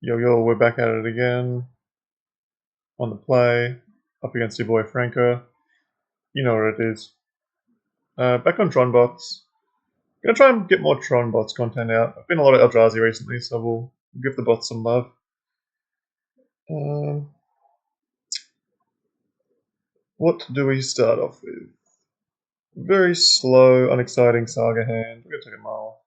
Yo, we're back at it again. On the play, up against your boy Franco. You know what it is. Back on Tron bots. Gonna try and get more Tron bots content out. I've been a lot of Eldrazi recently, so we'll give the bots some love. What do we start off with? Very slow, unexciting Saga hand. We're gonna take a mile.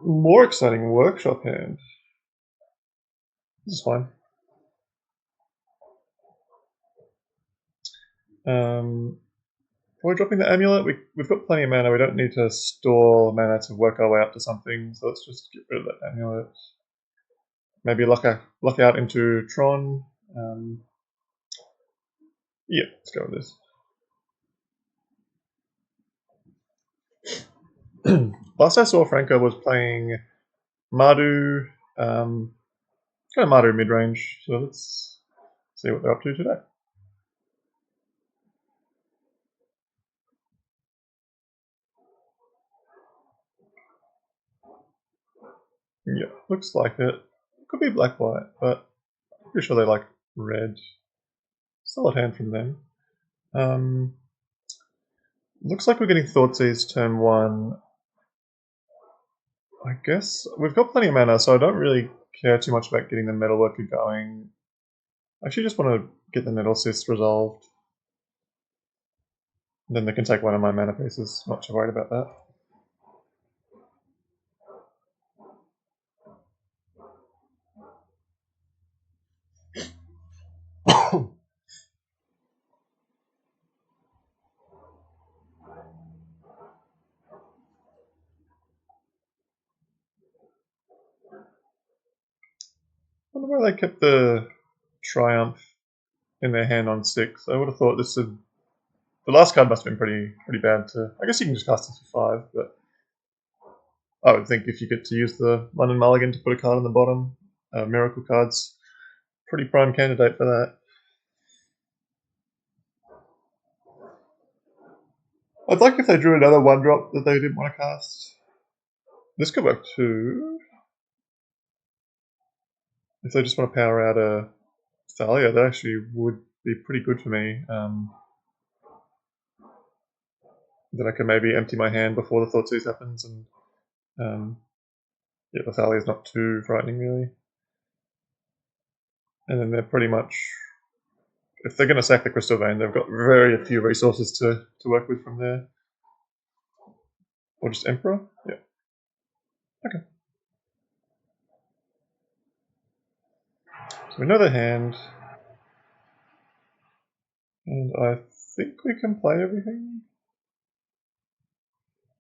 More exciting Workshop hand. This is fine. We're dropping the amulet. We've got plenty of mana. We don't need to store mana to work our way up to something. So let's just get rid of that amulet. Maybe luck out into Tron. Yeah, let's go with this. Last I saw, Franco was playing Mardu, kind of Mardu midrange. So let's see what they're up to today. Yeah, looks like it. Could be black-white, but I'm pretty sure they like red. Solid hand from them. Looks like we're getting Thoughtseize turn 1. I guess we've got plenty of mana, so I don't really care too much about getting the Metalworker going. I actually just want to get the Metal Cyst resolved. Then they can take one of my mana pieces. Not too worried about that. I wonder why they kept the Triumph in their hand on 6. I would have thought this would... The last card must have been pretty bad to... I guess you can just cast this for 5, but... I would think if you get to use the London Mulligan to put a card on the bottom, Miracle card's pretty prime candidate for that. I'd like if they drew another 1-drop that they didn't want to cast. This could work too. If they just want to power out a Thalia, that actually would be pretty good for me. Then I can maybe empty my hand before the Thoughtseize happens, and yeah, the Thalia is not too frightening really. And then they're pretty much, if they're going to sack the Crystal Vein, they've got very few resources to work with from there. Or just Emperor? Yeah. Okay. So we know the hand. And I think we can play everything.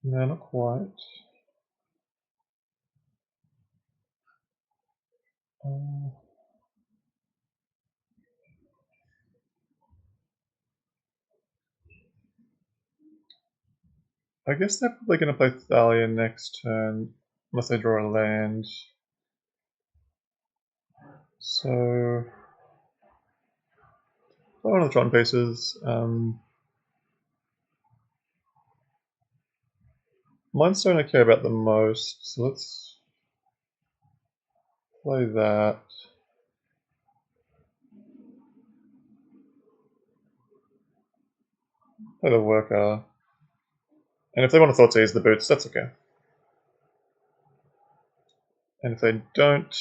No, not quite. I guess they're probably going to play Thalia next turn, unless they draw a land. So, play one of the Tron pieces. Mindstone I care about the most, so let's play that. Play the Worker. And if they want to Thoughtseize the boots, that's okay. And if they don't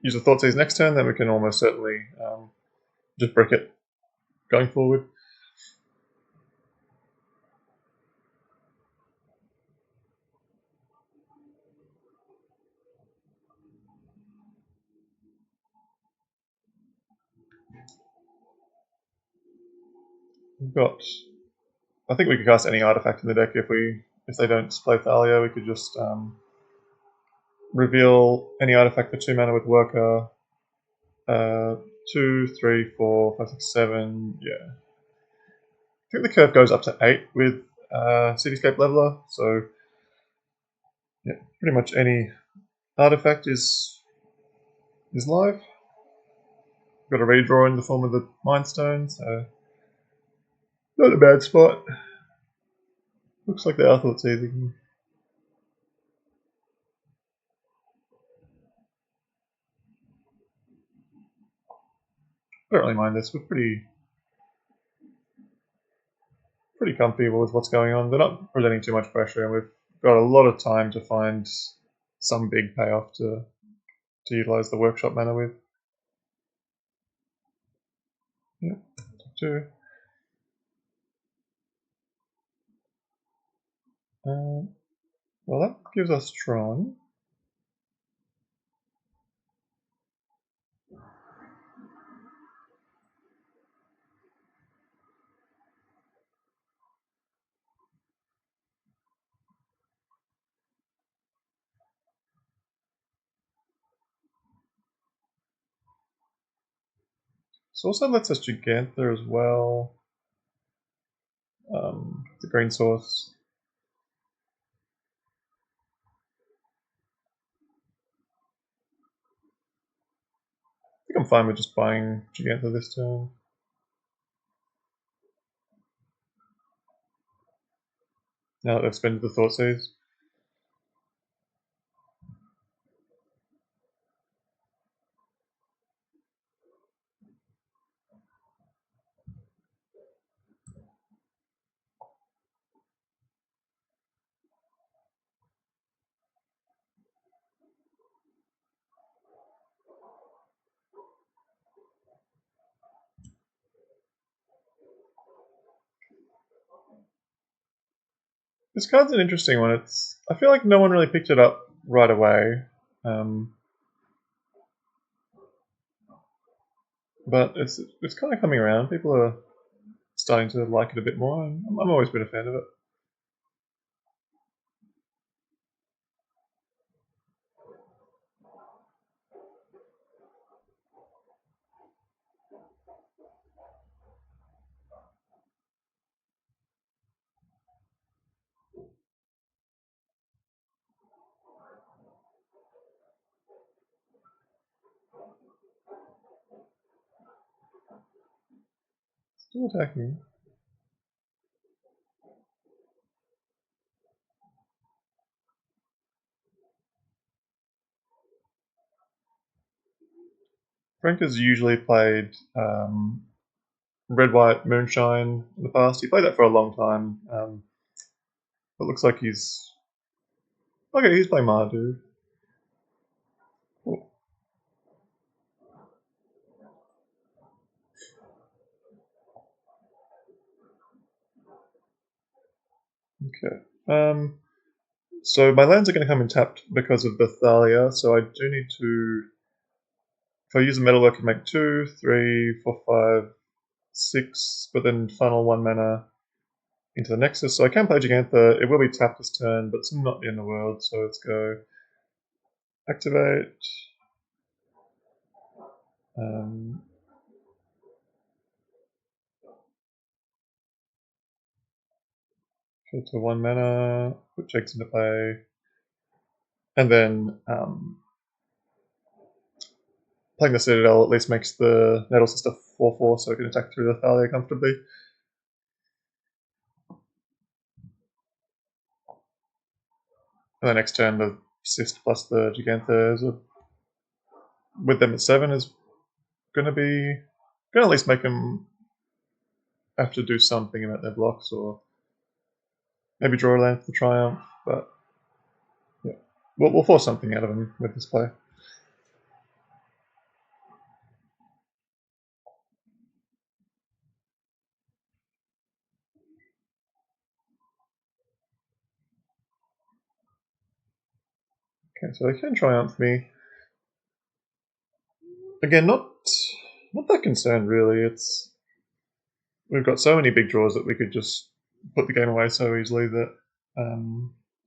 use the Thoughtseize next turn, then we can almost certainly just brick it going forward. We've got... I think we could cast any artifact in the deck if they don't play Thalia. We could just reveal any artifact for 2 mana with Worker. 2, 3, 4, 5, 6, 7. Yeah. I think the curve goes up to 8 with Cityscape Leveler. So yeah, pretty much any artifact is live. Got a redraw in the form of the Mind Stone, so not a bad spot. Looks like they are thought saving. I don't really mind this. We're pretty comfy with what's going on. They're not presenting too much pressure, and we've got a lot of time to find some big payoff to utilize the workshop mana with. Yep, two. Well, that gives us Tron. So also lets us Gigantha as well. The green source. I think I'm fine with just buying Gigantha this turn. Now that they've spent the Thought Seize. This card's an interesting one. I feel like no one really picked it up right away. But it's kind of coming around. People are starting to like it a bit more, and I'm always been a fan of it. Still attacking. Frank has usually played Red White Moonshine in the past. He played that for a long time. It looks like he's okay. He's playing Mardu. Cool. Okay. So my lands are going to come in tapped because of the Thalia. So I do need to. If I use a Metalwork, I can make 2, 3, 4, 5, 6, but then funnel 1 mana into the Nexus. So I can play Gigantha. It will be tapped this turn, but it's not the end of the world. So let's go activate. Go to 1 mana, put Jakes into play, and then playing the Citadel at least makes the Nettle Sister 4/4, so it can attack through the Thalia comfortably. And the next turn, the Cyst plus the Gigantha with them at 7 is going to at least make them have to do something about their blocks, or maybe draw a land for the Triumph, but yeah, we'll force something out of them with this play. Okay, so they can Triumph me. Again, not that concerned really. We've got so many big draws that we could just put the game away so easily that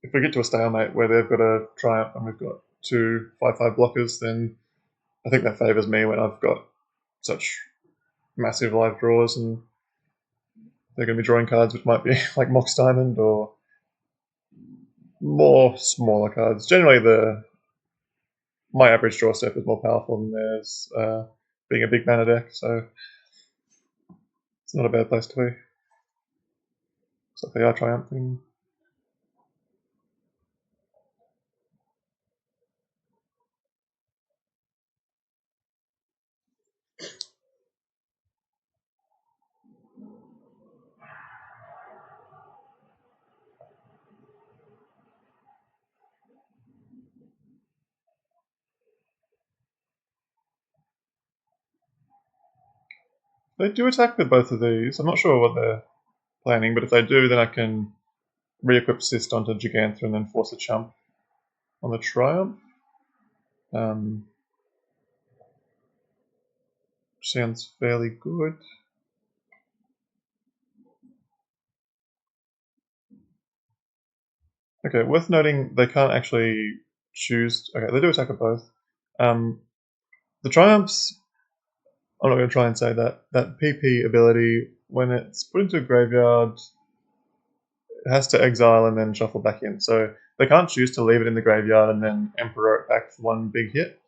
if we get to a stalemate where they've got a Triumph and we've got 2 5/5 blockers, then I think that favours me when I've got such massive live draws and they're going to be drawing cards which might be like Mox Diamond or more smaller cards. Generally, my average draw step is more powerful than theirs, being a big mana deck, so it's not a bad place to be. Looks like they are triumphing. They do attack with both of these. I'm not sure what they're planning, but if they do, then I can re-equip Cyst onto Gigantha and then force a chump on the Triumph. Sounds fairly good. Okay, worth noting they can't actually choose. Okay, they do attack at both. The Triumphs, I'm not going to try and say that. That PP ability, when it's put into a graveyard, it has to exile and then shuffle back in. So they can't choose to leave it in the graveyard and then Emperor it back for one big hit.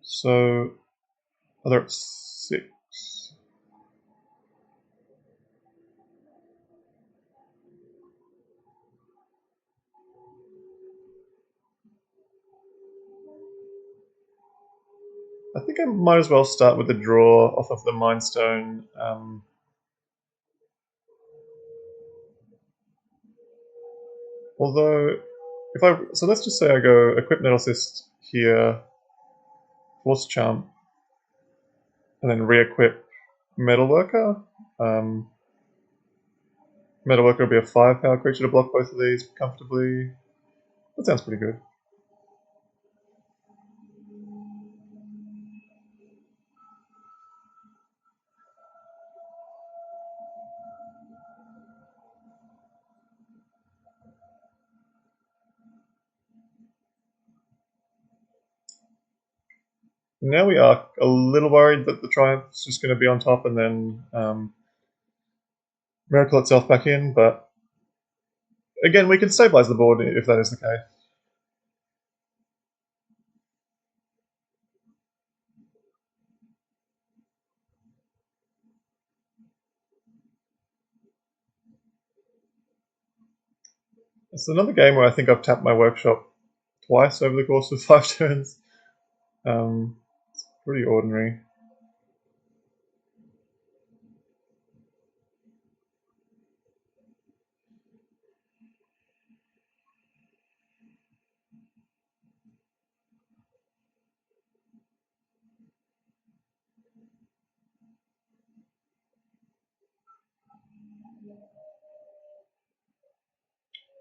So, they're at 6. I think I might as well start with the draw off of the Mind Stone. Although, so let's just say I go equip Nettle Cyst here, force Charm, and then re-equip Metalworker. Metalworker will be a 5-power creature to block both of these comfortably. That sounds pretty good. Now we are a little worried that the Triumph's just going to be on top and then Miracle itself back in, but again, we can stabilize the board if that is the case. It's another game where I think I've tapped my workshop twice over the course of 5 turns. It's pretty ordinary.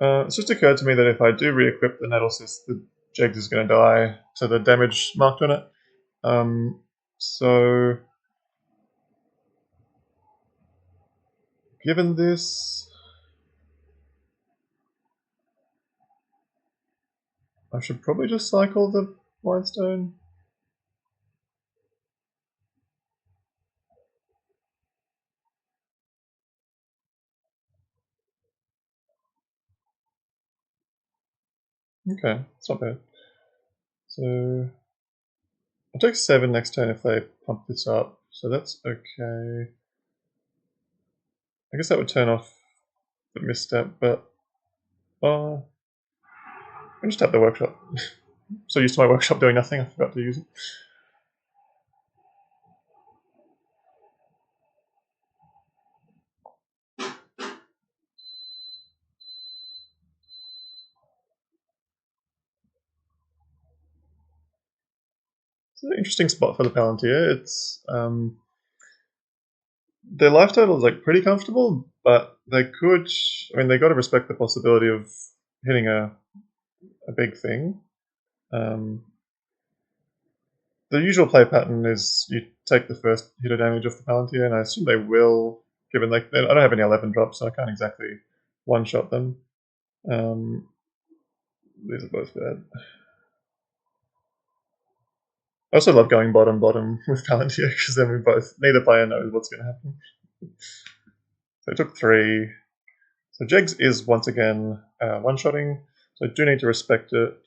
It's just occurred to me that if I do re-equip the Nettlecyst, the Jegs is going to die to the damage marked on it. So, given this, I should probably just cycle the Mind Stone. Okay, it's not bad. So, I'll take 7 next turn if they pump this up, so that's okay. I guess that would turn off the misstep, but I just tap the workshop. So used to my workshop doing nothing, I forgot to use it. It's an interesting spot for the Palantir. It's their life total is like pretty comfortable, but they could. I mean, they got to respect the possibility of hitting a big thing. The usual play pattern is you take the first hit of damage off the Palantir, and I assume they will, given like I don't have any 11 drops, so I can't exactly one-shot them. These are both bad. I also love going bottom with Palantir because then we both neither player knows what's going to happen. So I took 3. So Jegs is once again one-shotting, so I do need to respect it.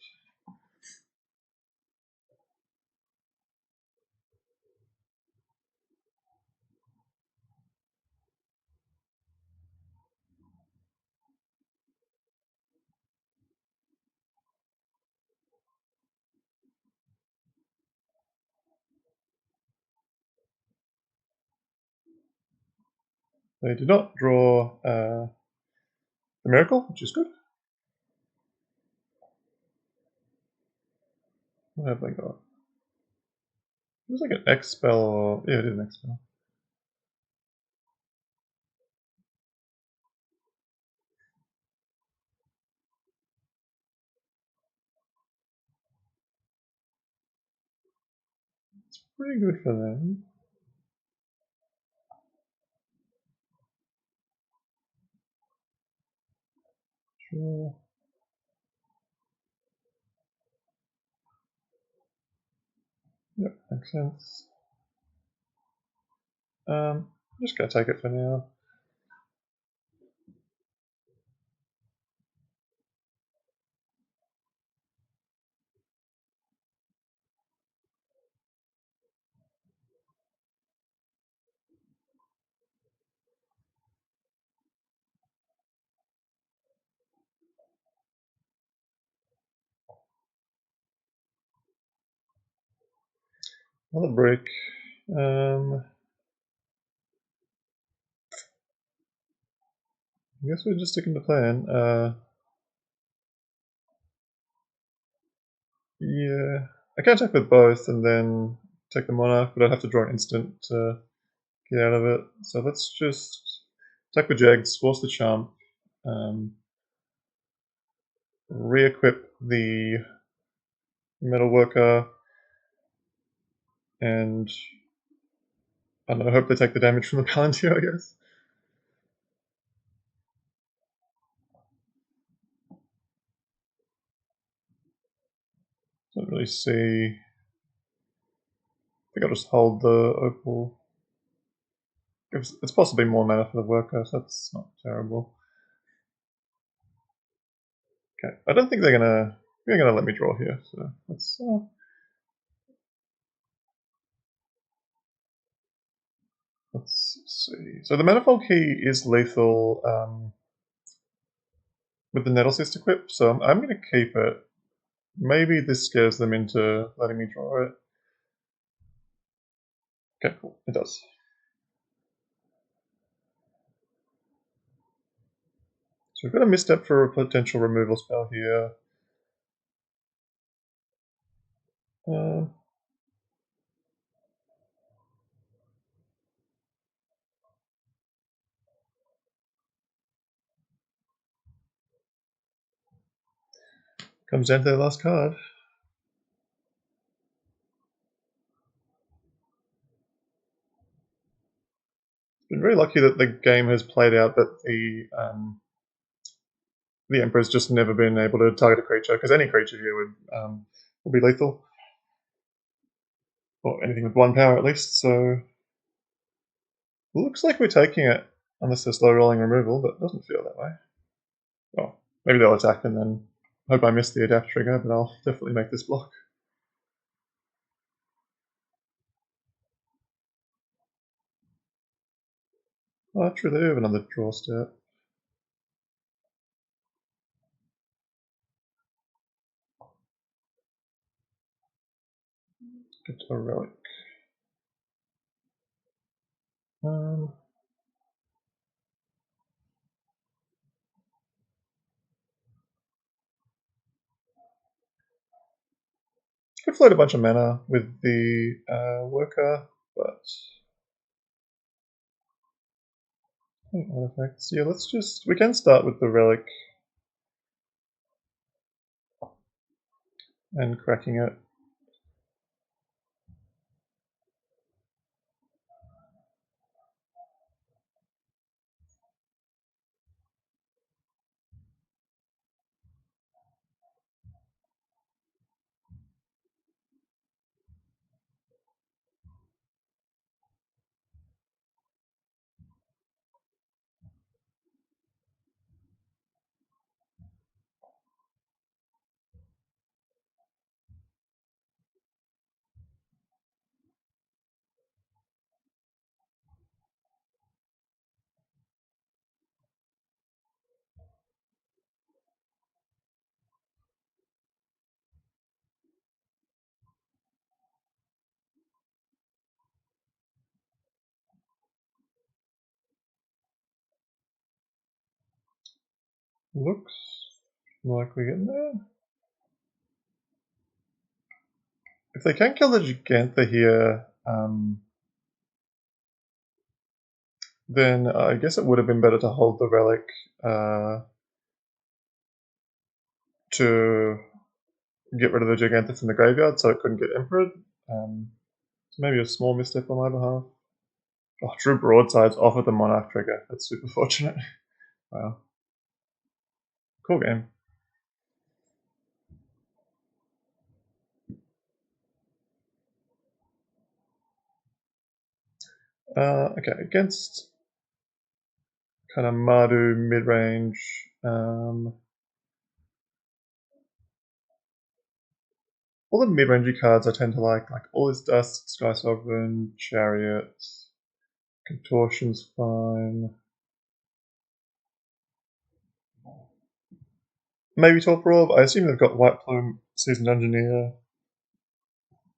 They did not draw the Miracle, which is good. What have they got? It was like an X spell, or yeah, it is an X spell. It's pretty good for them. Sure. Yep, makes sense. I'm just gonna take it for now. Another break. I guess we're just sticking to plan. Yeah, I can attack with both and then take the Monarch, but I'd have to draw an instant to get out of it. So let's just attack with Jags, force the Charm, re-equip the Metal Worker, and I don't know, hope they take the damage from the Palantir, I guess. Don't really see. I think I'll just hold the Opal. It's possibly more mana for the Worker, so that's not terrible. Okay, I don't think they're gonna let me draw here, so let's see. So the Manifold Key is lethal with the Nettlecyst equipped, so I'm going to keep it. Maybe this scares them into letting me draw it. Okay, cool. It does. So we've got a misstep for a potential removal spell here. Uh, Comes down to their last card. Been very lucky that the game has played out that the Emperor's just never been able to target a creature, because any creature here would be lethal. Or anything with 1 power at least, so looks like we're taking it, unless they're slow rolling removal, but it doesn't feel that way. Well, maybe they'll attack and then hope I miss the adapt trigger, but I'll definitely make this block. Oh, actually, they have another draw step. Get a relic. Um, could float a bunch of mana with the worker, but artifacts. Yeah, we can start with the relic and cracking it. Looks like we're getting there. If they can kill the Gigantha here, then I guess it would have been better to hold the relic to get rid of the Gigantha from the graveyard so it couldn't get Emperor. So maybe a small misstep on my behalf. Oh, Drew Broadsides off of the Monarch trigger. That's super fortunate. Wow. Cool game. Okay, against kind of Mardu mid-range. All the mid-rangey cards I tend to like All Is Dust, Sky Sovereign, Chariot, Contortion's fine. Maybe Top Orb. I assume they've got White Plume, Seasoned Engineer.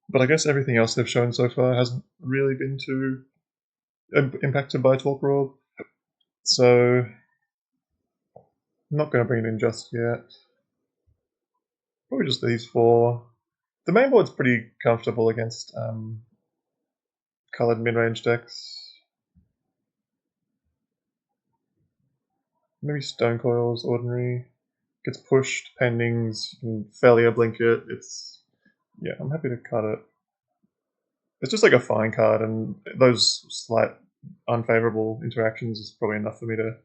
But I guess everything else they've shown so far hasn't really been too impacted by Torque Orb. So, I'm not going to bring it in just yet. Probably just these four. The main board's pretty comfortable against coloured mid-range decks. Maybe Stone Coils, Ordinary. Gets pushed, Pendings, you can Failure blink it. Yeah, I'm happy to cut it. It's just like a fine card, and those slight unfavourable interactions is probably enough for me to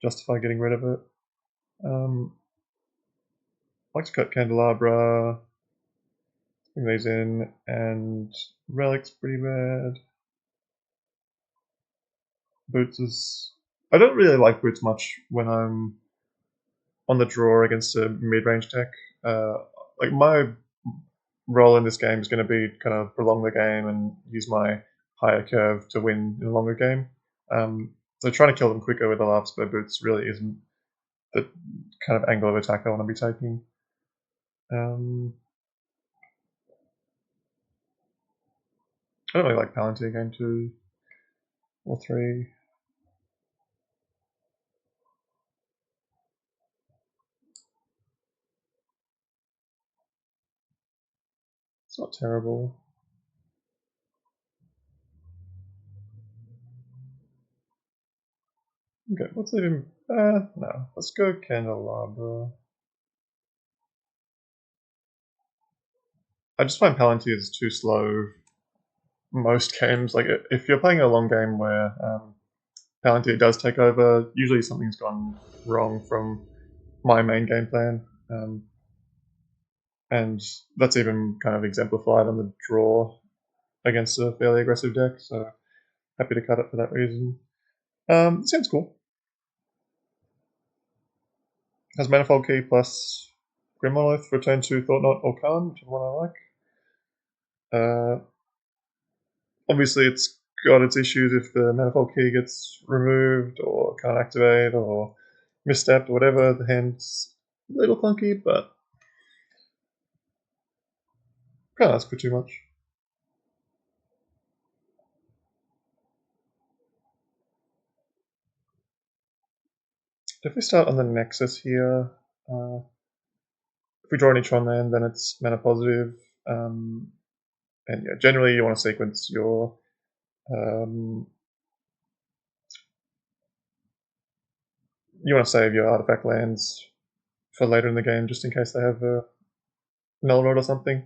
justify getting rid of it. I like to cut Candelabra, bring these in, and Relic's pretty bad. Boots is... I don't really like Boots much when I'm on the draw against a mid-range deck. Like my role in this game is going to be kind of prolong the game and use my higher curve to win in a longer game. So trying to kill them quicker with the Larpspur Boots really isn't the kind of angle of attack I want to be taking. I don't really like Palantir game 2 or 3. It's not terrible. Okay, let's leave him. No, let's go Candelabra. I just find Palantir is too slow most games. Like, if you're playing a long game where Palantir does take over, usually something's gone wrong from my main game plan. And that's even kind of exemplified on the draw against a fairly aggressive deck, so happy to cut it for that reason. Sounds cool. Has Manifold Key plus Grim Monolith for turn 2 Thought Knot or Khan, which is one I like. Obviously, it's got its issues if the Manifold Key gets removed or can't activate or misstepped or whatever. The hand's a little clunky, but can't ask for too much. If we start on the Nexus here, if we draw any Tron land, then it's mana positive. And yeah, generally you want to sequence your you want to save your artifact lands for later in the game, just in case they have a Null Rod or something.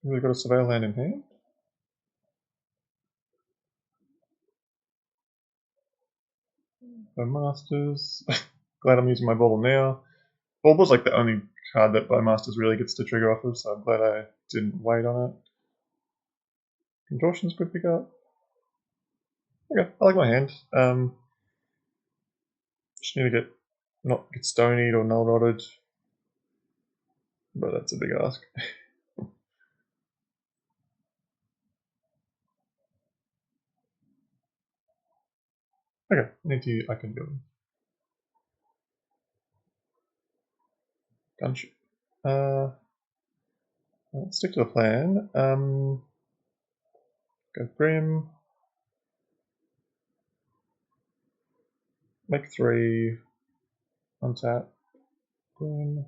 We've got a Surveil land in hand. Masters. Glad I'm using my Bauble now. Bauble's like the only card that Masters really gets to trigger off of, so I'm glad I didn't wait on it. Contortion's good pick up. Okay, I like my hand. Just need to not get stonied or null rotted, but that's a big ask. Okay, I can do it. Gunship. Let's stick to the plan. Go Grim. make 3, untap, green.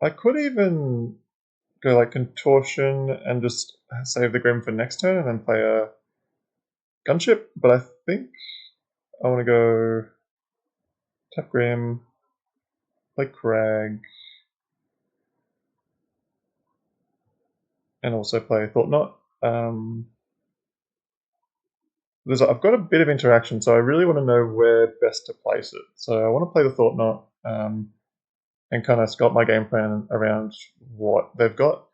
I could even go like Contortion and just save the Grim for next turn and then play a Gunship, but I think I want to go tap Grim, play Crag, and also play Thought Knot. I've got a bit of interaction, so I really want to know where best to place it. So I want to play the Thought Knot and kind of sculpt my game plan around what they've got.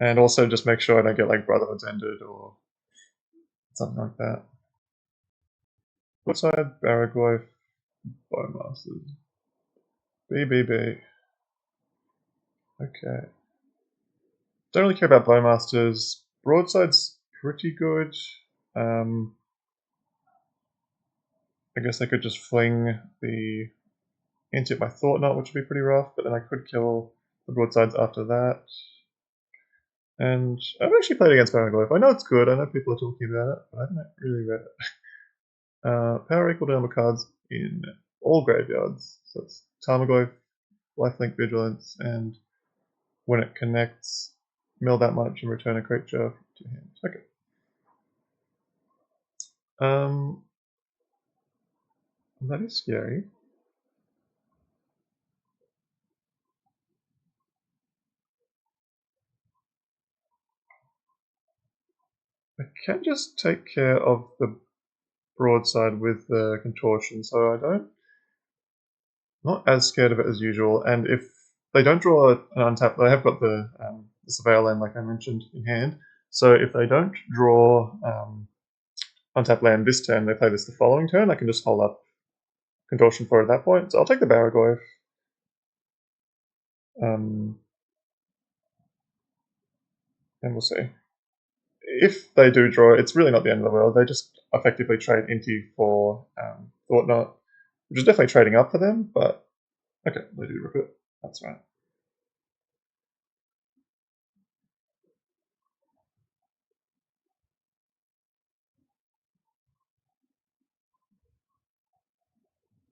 And also just make sure I don't get like Brotherhood's Ended or something like that. What side? Barragloif, Bowmasters. BBB. Okay. Don't really care about Bowmasters. Broadside's pretty good. I guess I could just fling the into my Thought Knot, which would be pretty rough, but then I could kill the broadsides after that. And I've actually played against Barragloif. I know it's good, I know people are talking about it, but I haven't really read it. Power equal to number cards in all graveyards. So it's Tarmogoyf, Lifelink Vigilance, and when it connects, mill that much and return a creature to hand. Okay. That is scary. I can just take care of the broadside with the contortion, so I don't not as scared of it as usual. And if they don't draw an untap, they have got the Surveil Land, like I mentioned, in hand. So if they don't draw untap land this turn, they play this the following turn, I can just hold up contortion for it at that point. So I'll take the Barragloif. And we'll see. If they do draw, it's really not the end of the world. They just effectively trade Inti for Thought Knot, which is definitely trading up for them, but okay, they do rip it. That's right.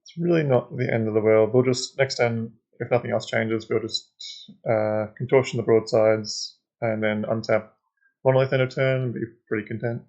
It's really not the end of the world. We'll just, next turn, if nothing else changes, we'll just contortion the broadsides and then untap Monolith end of turn and be pretty content.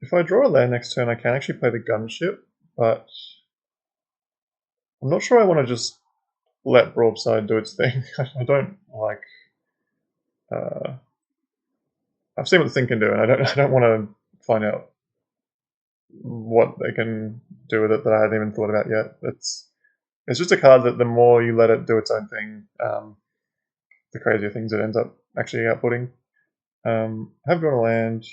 If I draw a land next turn, I can actually play the Gunship, but I'm not sure I want to just let Broadside do its thing. I don't like. I've seen what the thing can do, and I don't want to find out what they can do with it that I haven't even thought about yet. It's just a card that the more you let it do its own thing, the crazier things it ends up actually outputting. I have drawn a land,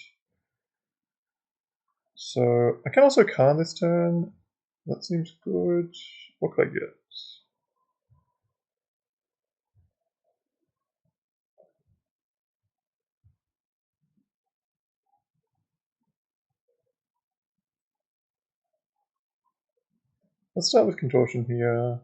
so I can also Karn this turn. That seems good. What could I get? Let's start with Contortion here.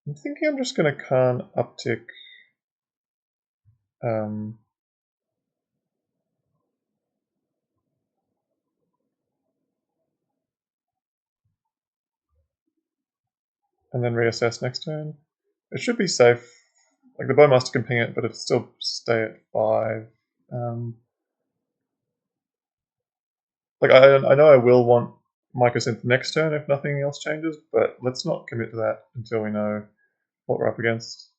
I'm thinking I'm just going to Karn uptick. Um, and then reassess next turn. It should be safe. Like the Bowmaster can ping it, but it'll still stay at 5. Like I know I will want Mycosynth next turn if nothing else changes, but let's not commit to that until we know what we're up against.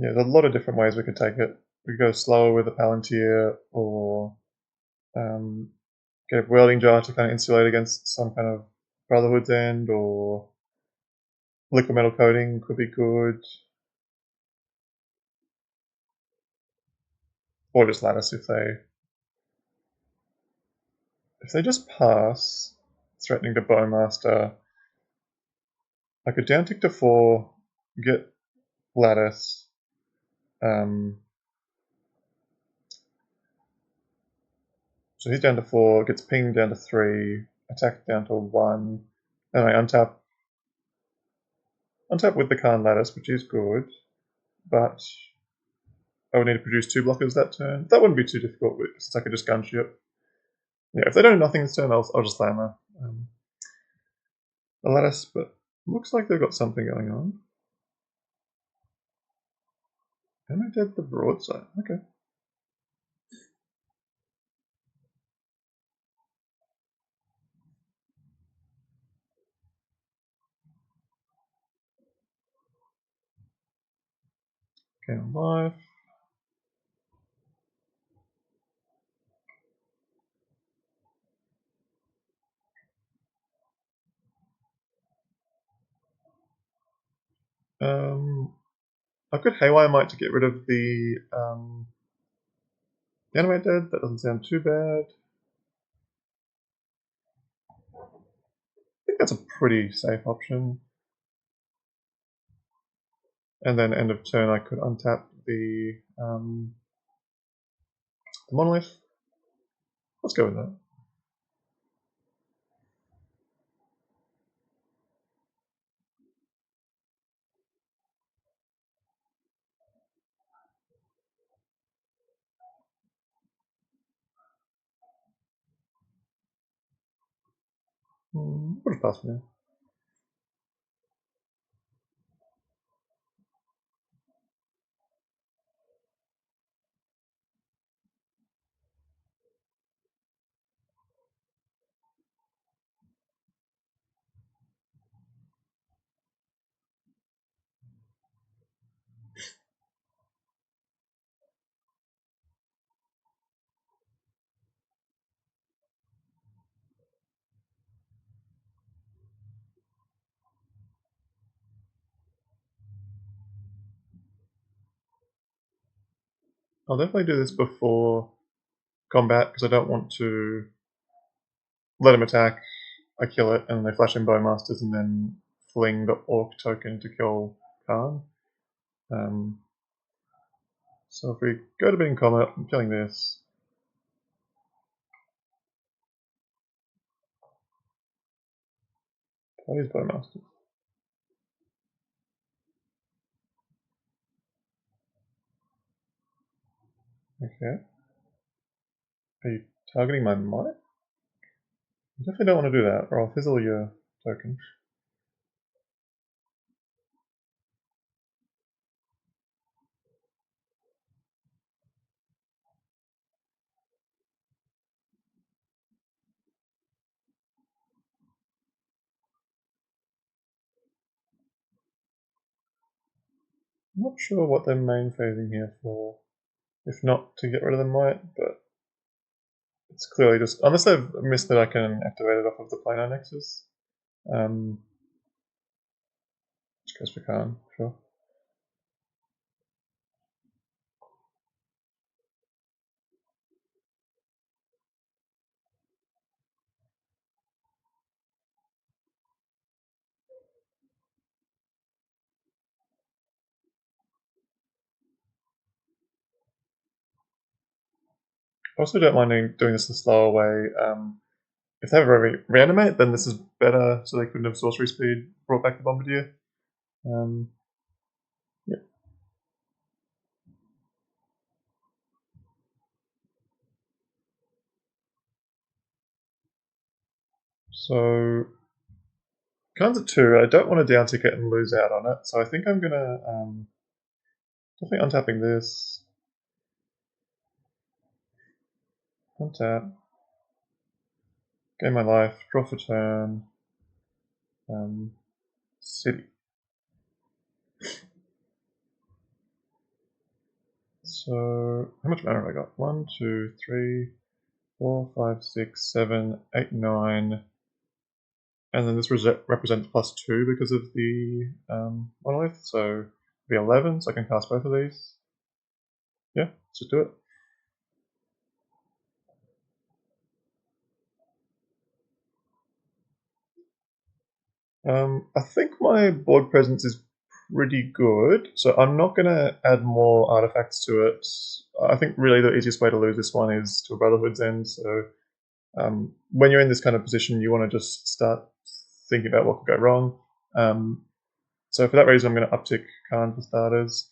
Yeah, there's a lot of different ways we could take it. We could go slower with a Palantir, or get a Welding Jar to kind of insulate against some kind of Brotherhood's End, or Liquid Metal Coating could be good. Or just Lattice if they just pass, threatening to Bowmaster. I could down tick to 4, get Lattice. So he's down to 4, gets pinged down to 3, attack down to 1, and I untap with the Khan Lattice, which is good, but I would need to produce 2 blockers that turn. That wouldn't be too difficult since I could just gunship. Yeah, if they don't do nothing this turn, I'll just slam a Lattice, but looks like they've got something going on. Am I dead the broadside? Okay. Okay, I'm live. I could Haywire Might to get rid of the Animate Dead. That doesn't sound too bad. I think that's a pretty safe option. And then end of turn, I could untap the Monolith. Let's go with that. We'll just pass for now. I'll definitely do this before combat because I don't want to let him attack. I kill it, and they flash in Bowmasters, and then fling the Orc token to kill Khan. So if we go to being combat, I'm killing this. I'll use Bowmasters. Okay. Are you targeting my might? I definitely don't want to do that, or I'll fizzle your token. I'm not sure what they're main phasing here for. If not to get rid of the might, but it's clearly just, unless they've missed that I can activate it off of the planar nexus. Which goes for Khan, sure. I also don't mind doing this the slower way. If they have a reanimate, then this is better, so they couldn't have sorcery speed brought back the Bombardier. Yeah. So Khan's at 2. I don't want to down ticket and lose out on it, so I think I'm gonna definitely untapping this. Untap. Gain my life. Draw for turn. City. So, how much mana have I got? 1, 2, 3, 4, 5, 6, 7, 8, 9. And then this represents +2 because of the monolith, so it'll be 11, so I can cast both of these. Yeah, let's just do it. I think my board presence is pretty good, so I'm not going to add more artifacts to it. I think really the easiest way to lose this one is to a Brotherhood's End, so when you're in this kind of position, you want to just start thinking about what could go wrong. So for that reason, I'm going to uptick Khan for starters.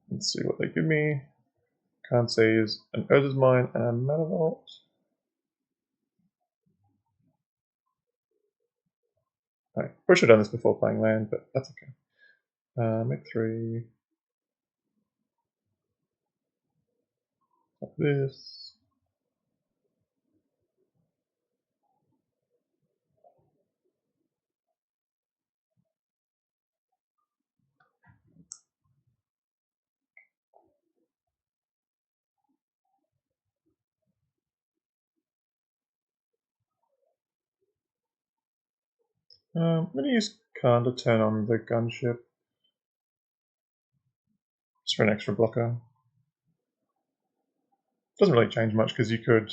Let's see what they give me. Khan sees an Urza's Mine and a Mana Vault. Right. Probably should have done this before playing land, but that's okay. Make 3. Like this. I'm going to use Khan to turn on the gunship. Just for an extra blocker. Doesn't really change much because you could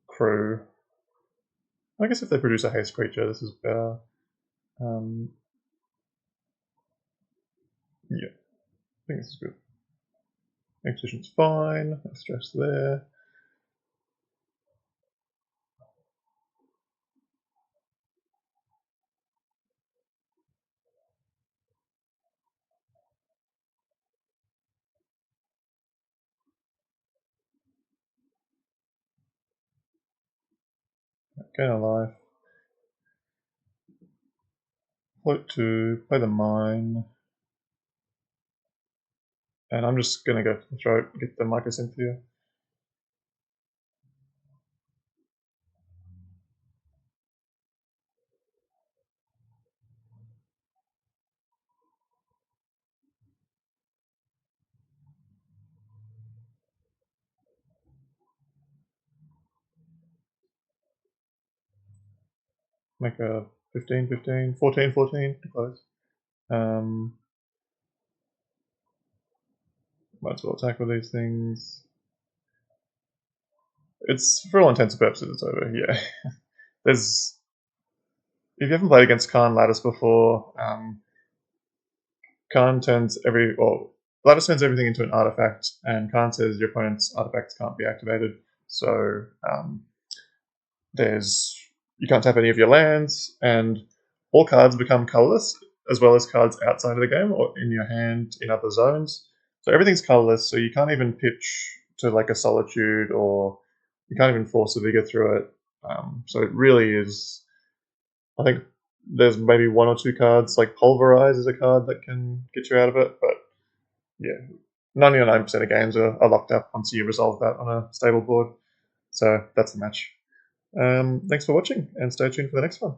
crew. I guess if they produce a haste creature, this is better. Yeah, I think this is good. Exposition's fine, no stress there. Gain a life. Float 2, play the mine. And I'm just going to go for the throat, get the Mycosynthia. Make a 15, 15, 14, 14 to close. Might as well attack with these things. It's, for all intents and purposes, it's over, yeah. There's, if you haven't played against Khan Lattice before, Khan turns Lattice turns everything into an artifact, and Khan says your opponent's artifacts can't be activated, so you can't tap any of your lands, and all cards become colorless, as well as cards outside of the game or in your hand in other zones. So everything's colorless, so you can't even pitch to like a Solitude, or you can't even force a Vigor through it. So it really is. I think there's maybe 1 or 2 cards, like Pulverize is a card that can get you out of it, but yeah, 99% of games are locked up once you resolve that on a stable board. So that's the match. Thanks for watching, and stay tuned for the next one.